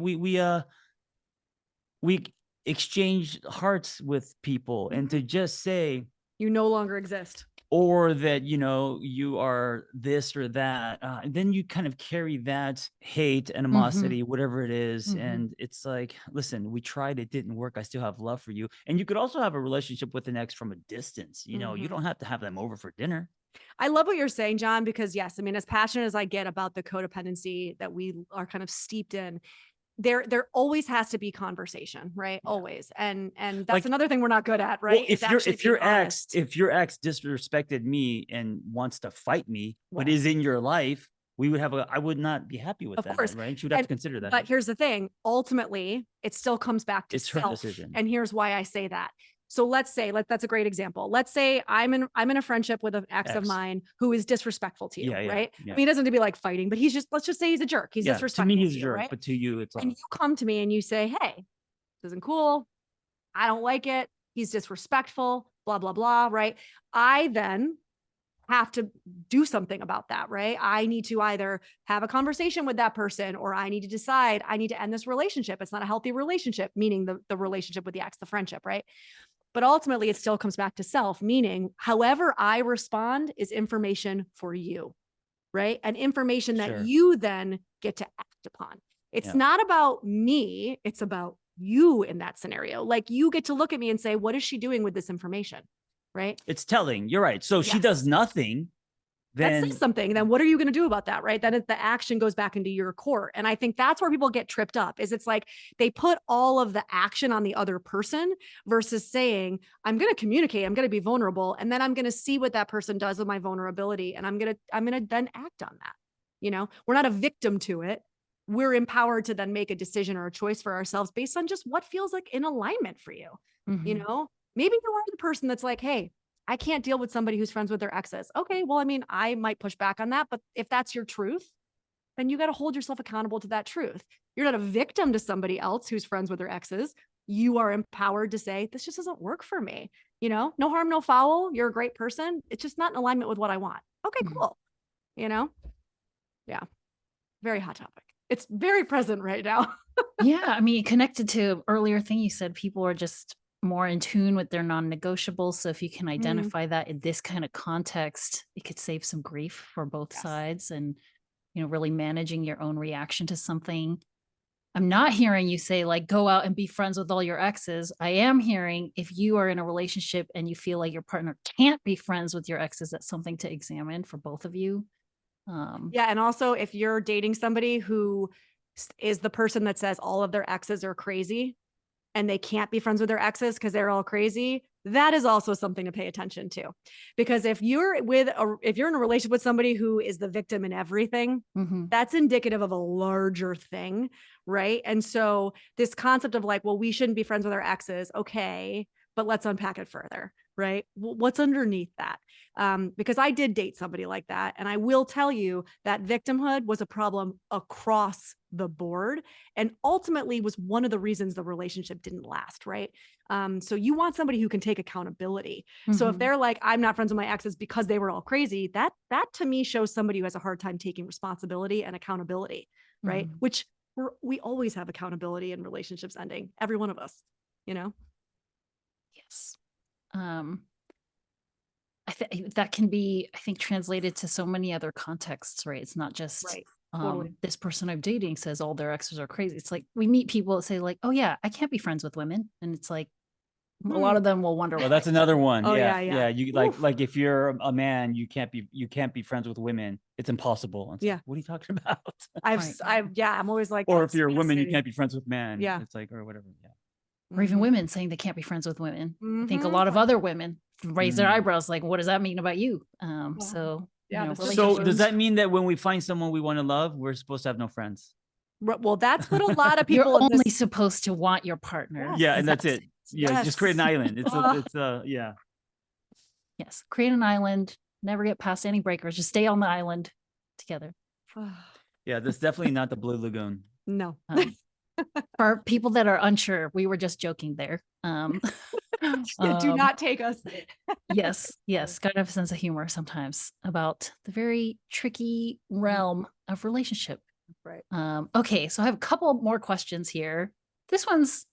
exchange hearts with people, and to just say you no longer exist, or that, you know, you are this or that, then you kind of carry that hate, animosity, whatever it is. And it's like, listen, we tried, it didn't work. I still have love for you. And you could also have a relationship with an ex from a distance. You know, you don't have to have them over for dinner. I love what you're saying, John, because yes, I mean, as passionate as I get about the codependency that we are kind of steeped in, there always has to be conversation, right? Yeah. Always. And that's like, another thing we're not good at, right? Well, if your ex disrespected me and wants to fight me, but is in your life, I would not be happy with that. Of course, right? She would have to consider that. But here's the thing, ultimately, it still comes back to self. Her decision. And here's why I say that. So let's say, that's a great example. Let's say I'm in a friendship with an ex of mine who is disrespectful to you, right? Yeah. I mean, he doesn't have to be like fighting, but let's just say he's a jerk. He's disrespectful to me, he's a jerk, right? But to you, it's and you come to me and you say, hey, this isn't cool. I don't like it. He's disrespectful, blah, blah, blah, right? I then have to do something about that, right? I need to either have a conversation with that person, or I need to decide I need to end this relationship. It's not a healthy relationship, meaning the relationship with the ex, the friendship, right? But ultimately, it still comes back to self, meaning however I respond is information for you, right? And information that you then get to act upon. It's not about me. It's about you in that scenario. Like, you get to look at me and say, what is she doing with this information? Right? It's telling. You're right. So she does nothing. Then that says something. Then what are you going to do about that? Right. Then the action goes back into your court. And I think that's where people get tripped up, is it's like they put all of the action on the other person versus saying, I'm going to communicate, I'm going to be vulnerable, and then I'm going to see what that person does with my vulnerability. And I'm going to then act on that. You know, we're not a victim to it. We're empowered to then make a decision or a choice for ourselves based on just what feels like in alignment for you. You know, maybe you are the person that's like, hey, I can't deal with somebody who's friends with their exes. Okay, well, I mean, I might push back on that, but if that's your truth, then you got to hold yourself accountable to that truth. You're not a victim to somebody else who's friends with their exes. You are empowered to say, this just doesn't work for me. You know, no harm, no foul. You're a great person. It's just not in alignment with what I want. Okay, cool. You know? Yeah. Very hot topic. It's very present right now. Yeah. I mean, connected to earlier thing you said, people are just more in tune with their non-negotiables. So if you can identify that in this kind of context, it could save some grief for both sides, and, you know, really managing your own reaction to something. I'm not hearing you say, like, go out and be friends with all your exes. I am hearing, if you are in a relationship and you feel like your partner can't be friends with your exes, that's something to examine for both of you. Yeah. And also, if you're dating somebody who is the person that says all of their exes are crazy and they can't be friends with their exes because they're all crazy, that is also something to pay attention to. Because if you're in a relationship with somebody who is the victim in everything, that's indicative of a larger thing, right? And so this concept of like, well, we shouldn't be friends with our exes. Okay, but let's unpack it further. right? What's underneath that? Because I did date somebody like that. And I will tell you that victimhood was a problem across the board and ultimately was one of the reasons the relationship didn't last, right? So you want somebody who can take accountability. So if they're like, I'm not friends with my exes because they were all crazy, that to me shows somebody who has a hard time taking responsibility and accountability, right? Which we always have accountability in relationships ending, every one of us, you know? Yes. That can be, I think, translated to so many other contexts, right? It's not just Right. Totally. This person I'm dating says all their exes are crazy. It's like we meet people that say like, oh yeah, I can't be friends with women. And it's like, a lot of them will wonder. Well, that's another one. Oh, Yeah. yeah. You like if you're a man, you can't be friends with women. It's impossible. It's like, what are you talking about? I'm always like, or if you're a woman, you can't be friends with men. Yeah. It's like, or whatever. Yeah. Or even women saying they can't be friends with women. I think a lot of other women raise their eyebrows like, what does that mean about you? So does that mean that when we find someone we want to love, we're supposed to have no friends? Well, that's what a lot of people. You're only supposed to want your partner. Yeah, and that's it. Yeah, just create an island. Yeah. Yes, create an island. Never get past any breakers. Just stay on the island together. Yeah, that's definitely not the Blue Lagoon. No. For people that are unsure, we were just joking there. Do not take us. Yes. Gotta have a sense of humor sometimes about the very tricky realm of relationship. Right. Okay, so I have a couple more questions here. This one's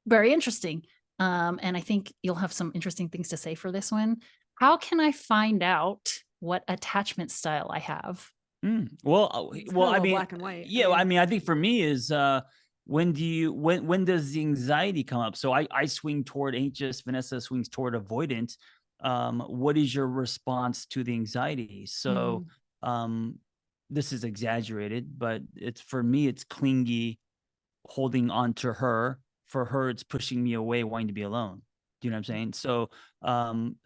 very interesting. And I think you'll have some interesting things to say for this one. How can I find out what attachment style I have? Well, I mean, black and white. Yeah, I mean, I think for me is when does the anxiety come up? So I swing toward anxious. Vanessa swings toward avoidant. What is your response to the anxiety? So this is exaggerated, but for me, it's clingy, holding on to her. For her, it's pushing me away, wanting to be alone. Do you know what I'm saying? So, and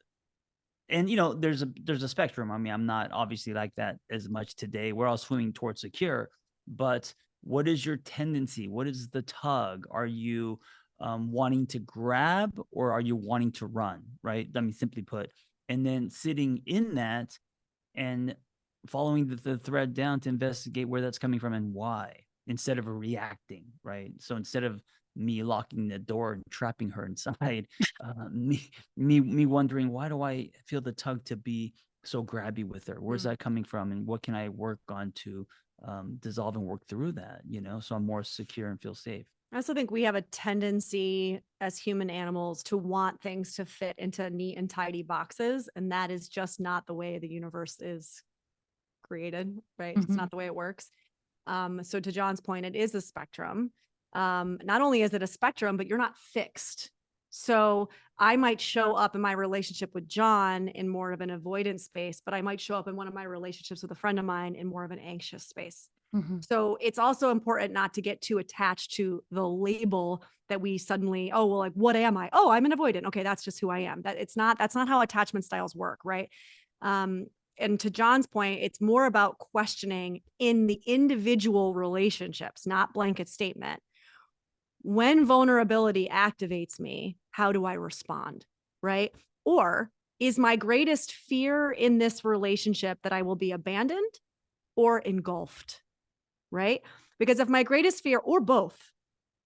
there's a spectrum. I mean, I'm not obviously like that as much today. We're all swimming towards secure, but what is your tendency? What is the tug? Are you wanting to grab or are you wanting to run? Right? I mean, simply put, and then sitting in that and following the thread down to investigate where that's coming from and why, instead of reacting. Right? So instead of me locking the door and trapping her inside, me wondering, why do I feel the tug to be so grabby with her? Where's that coming from? And what can I work on to dissolve and work through that, so I'm more secure and feel safe. I also think we have a tendency as human animals to want things to fit into neat and tidy boxes. And that is just not the way the universe is created, right? It's not the way it works. So to John's point, it is a spectrum. Not only is it a spectrum, but you're not fixed. So I might show up in my relationship with John in more of an avoidant space, but I might show up in one of my relationships with a friend of mine in more of an anxious space. So it's also important not to get too attached to the label that we suddenly, like, what am I? Oh, I'm an avoidant. Okay, that's just who I am. That's not how attachment styles work, right? And to John's point, it's more about questioning in the individual relationships, not blanket statement. When vulnerability activates me, how do I respond? Right? Or is my greatest fear in this relationship that I will be abandoned or engulfed? Right? Because if my greatest fear, or both,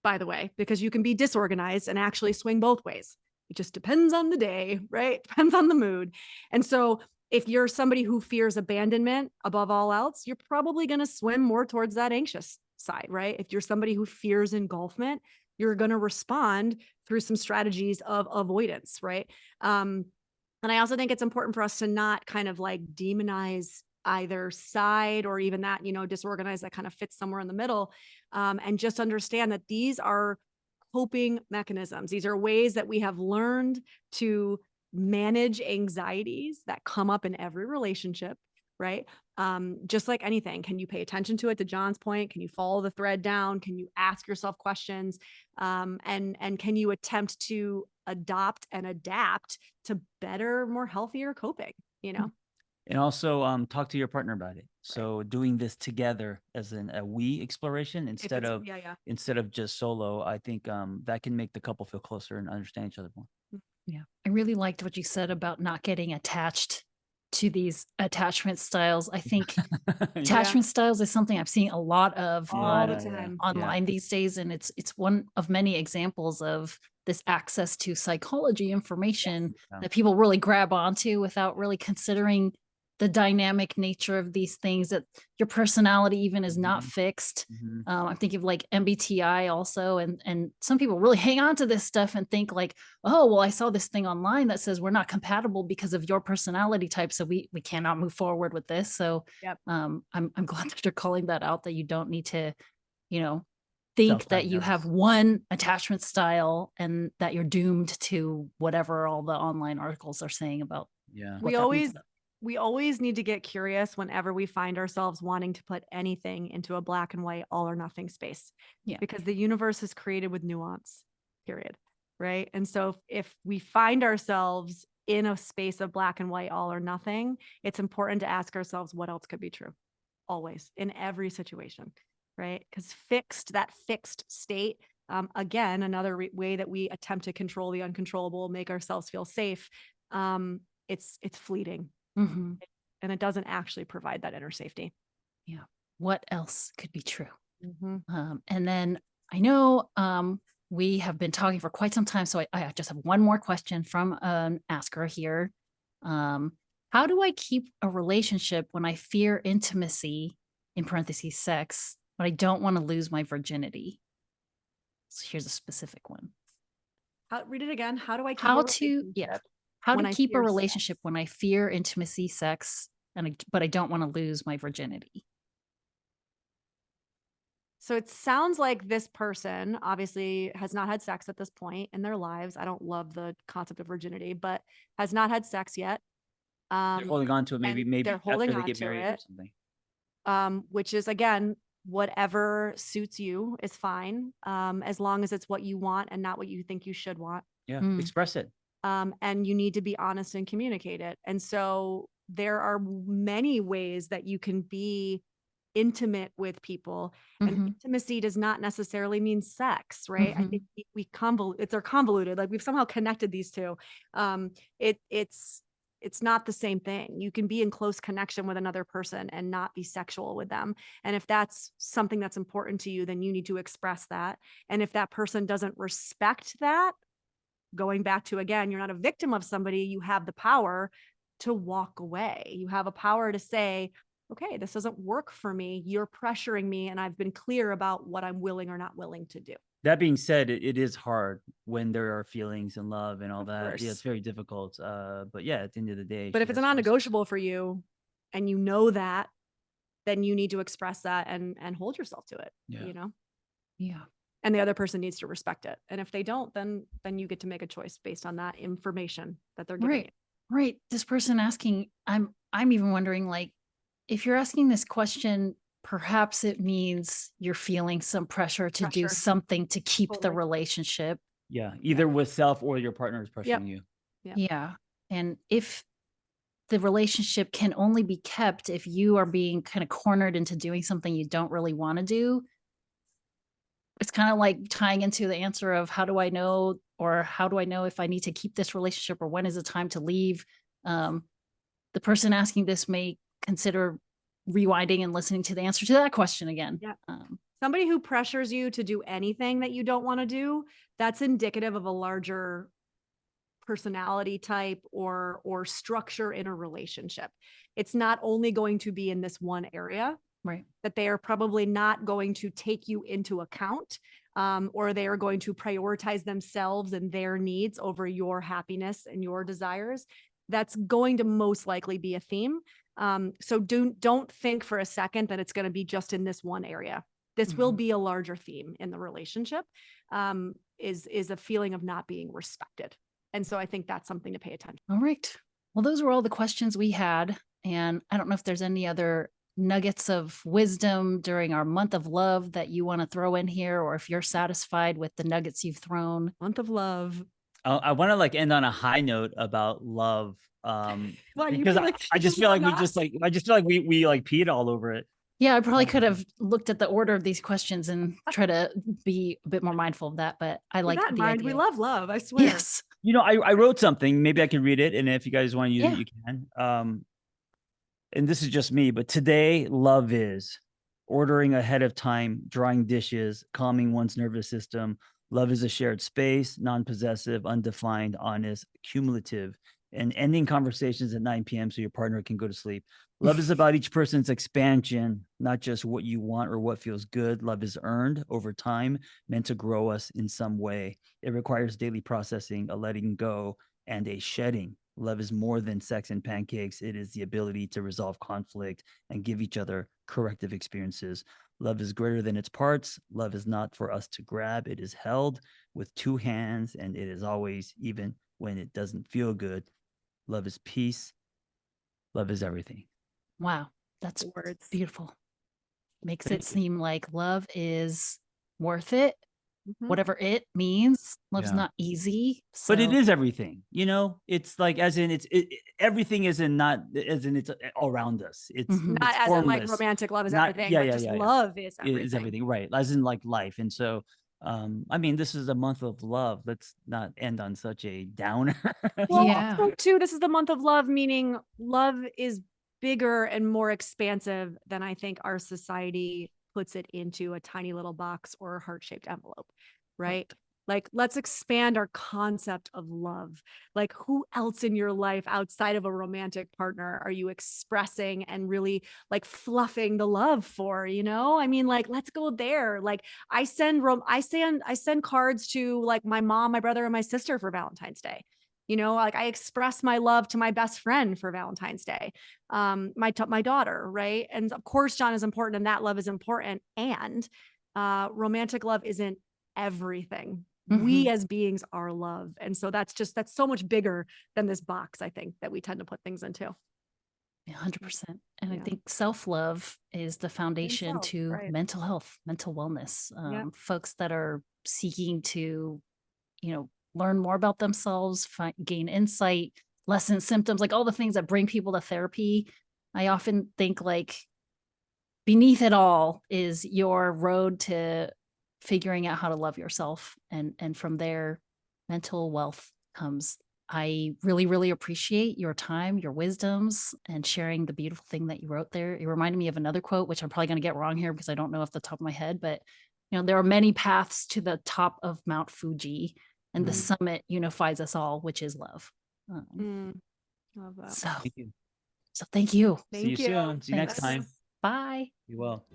by the way, because you can be disorganized and actually swing both ways. It just depends on the day, right? Depends on the mood. And so if you're somebody who fears abandonment above all else, you're probably going to swim more towards that anxious side, right? If you're somebody who fears engulfment, you're going to respond through some strategies of avoidance, right? And I also think it's important for us to not kind of like demonize either side or even that, disorganized that kind of fits somewhere in the middle, and just understand that these are coping mechanisms. These are ways that we have learned to manage anxieties that come up in every relationship, right? Just like anything, can you pay attention to it? To John's point, can you follow the thread down? Can you ask yourself questions? And can you attempt to adopt and adapt to better, more healthier coping, And also talk to your partner about it. So doing this together as a we exploration instead of just solo, I think that can make the couple feel closer and understand each other more. Yeah. I really liked what you said about not getting attached to these attachment styles. I think attachment styles is something I've seen a lot of all the time. online these days. And it's one of many examples of this access to psychology information that people really grab onto without really considering the dynamic nature of these things, that your personality even is not fixed. I'm thinking of like MBTI also. And some people really hang on to this stuff and think like, oh, well, I saw this thing online that says we're not compatible because of your personality type. So we cannot move forward with this. So I'm glad that you're calling that out, that you don't need to, think that you have one attachment style and that you're doomed to whatever all the online articles are saying about. We always need to get curious whenever we find ourselves wanting to put anything into a black and white, all or nothing space. Because the universe is created with nuance, period. Right. And so if we find ourselves in a space of black and white, all or nothing, it's important to ask ourselves what else could be true, always, in every situation. Right. Because that fixed state, again, another way that we attempt to control the uncontrollable, make ourselves feel safe. It's fleeting. And it doesn't actually provide that inner safety. Yeah. What else could be true? And then I know we have been talking for quite some time, so I just have one more question from an asker here. How do I keep a relationship when I fear intimacy, in parentheses, sex, but I don't want to lose my virginity? So here's a specip one. Read it again. How do I keep How to keep a relationship when I fear intimacy, sex, but I don't want to lose my virginity? So it sounds like this person obviously has not had sex at this point in their lives. I don't love the concept of virginity, but has not had sex yet. They're holding on to it. Maybe they're holding after they on get to married it, or something. Which is, again, whatever suits you is fine, as long as it's what you want and not what you think you should want. Express it. And you need to be honest and communicate it. And so there are many ways that you can be intimate with people. And intimacy does not necessarily mean sex, right? I think they're convoluted. Like we've somehow connected these two. It's not the same thing. You can be in close connection with another person and not be sexual with them. And if that's something that's important to you, then you need to express that. And if that person doesn't respect that, going back to, again, you're not a victim of somebody, you have the power to walk away. You have a power to say, okay, this doesn't work for me. You're pressuring me. And I've been clear about what I'm willing or not willing to do. That being said, it is hard when there are feelings and love and all Of that. course. Yeah, it's very difficult. But yeah, at the end of the day. But if it's a non-negotiable for you and you know that, then you need to express that and hold yourself to it, Yeah. And the other person needs to respect it. And if they don't, then you get to make a choice based on that information that they're giving you. Right. This person asking, I'm even wondering, like, if you're asking this question, perhaps it means you're feeling some pressure to do something to keep the relationship. Yeah. Either with self or your partner is pressuring you. Yeah. And if the relationship can only be kept if you are being kind of cornered into doing something you don't really want to do, it's kind of like tying into the answer of how do I know if I need to keep this relationship or when is it time to leave? The person asking this may consider rewinding and listening to the answer to that question again. Somebody who pressures you to do anything that you don't want to do, that's indicative of a larger personality type or structure in a relationship. It's not only going to be in this one area. Right. That they are probably not going to take you into account, or they are going to prioritize themselves and their needs over your happiness and your desires. That's going to most likely be a theme. So don't think for a second that it's going to be just in this one area. This will be a larger theme in the relationship, is a feeling of not being respected. And so I think that's something to pay attention. All right. Well, those were all the questions we had. And I don't know if there's any other nuggets of wisdom during our month of love that you want to throw in here, or if you're satisfied with the nuggets you've thrown. Month of love. I want to end on a high note about love. Because I just feel like we peed all over it. Yeah, I probably could have looked at the order of these questions and try to be a bit more mindful of that, but I like that in mind. idea. We love love, I swear. Yes. I wrote something. Maybe I can read it, and if you guys want to use it, you can. And this is just me, but today, love is ordering ahead of time, drying dishes, calming one's nervous system. Love is a shared space, non-possessive, undefined, honest, cumulative, and ending conversations at 9 p.m. so your partner can go to sleep. Love is about each person's expansion, not just what you want or what feels good. Love is earned over time, meant to grow us in some way. It requires daily processing, a letting go, and a shedding. Love is more than sex and pancakes. It is the ability to resolve conflict and give each other corrective experiences. Love is greater than its parts. Love is not for us to grab. It is held with two hands, and it is always, even when it doesn't feel good. Love is peace. Love is everything. Wow. That's words. Beautiful. Makes Thank it you. seem like love is worth it. Mhm. Whatever it means. Love's Yeah. not easy. But it So is everything, it's like, as in everything isn't, not as in it's all around us. It's Mhm. Not it's as in like formless. romantic love is Not everything, yeah, but yeah, just yeah, yeah. love is It is everything. everything, right? As in like life. And so I mean, this is a month of love. Let's not end on such a downer. Well, Yeah. also too, this is the month of love, meaning love is bigger and more expansive than I think our society puts it into a tiny little box or a heart-shaped envelope, right? Like, let's expand our concept of love. Like, who else in your life outside of a romantic partner are you expressing and really like fluffing the love for? I mean, like, let's go there. Like, I send cards to like my mom, my brother, and my sister for Valentine's Day. Like I express my love to my best friend for Valentine's Day, my daughter, right? And of course, John is important, and that love is important. And romantic love isn't everything. We as beings are love, and so that's so much bigger than this box, I think, that we tend to put things into. 100%. And I Yeah. think self-love is the foundation Yourself, to right. mental health, mental wellness. Yep. Folks that are seeking to, learn more about themselves, gain insight, lessen symptoms, like all the things that bring people to therapy. I often think like beneath it all is your road to figuring out how to love yourself. And from there, mental wealth comes. I really, really appreciate your time, your wisdoms, and sharing the beautiful thing that you wrote there. It reminded me of another quote, which I'm probably going to get wrong here because I don't know off the top of my head, but there are many paths to the top of Mount Fuji, and the summit unifies us all, which is love. Love that. So thank you. See you Thank you. soon. See you next Thanks. time. Bye. Be well.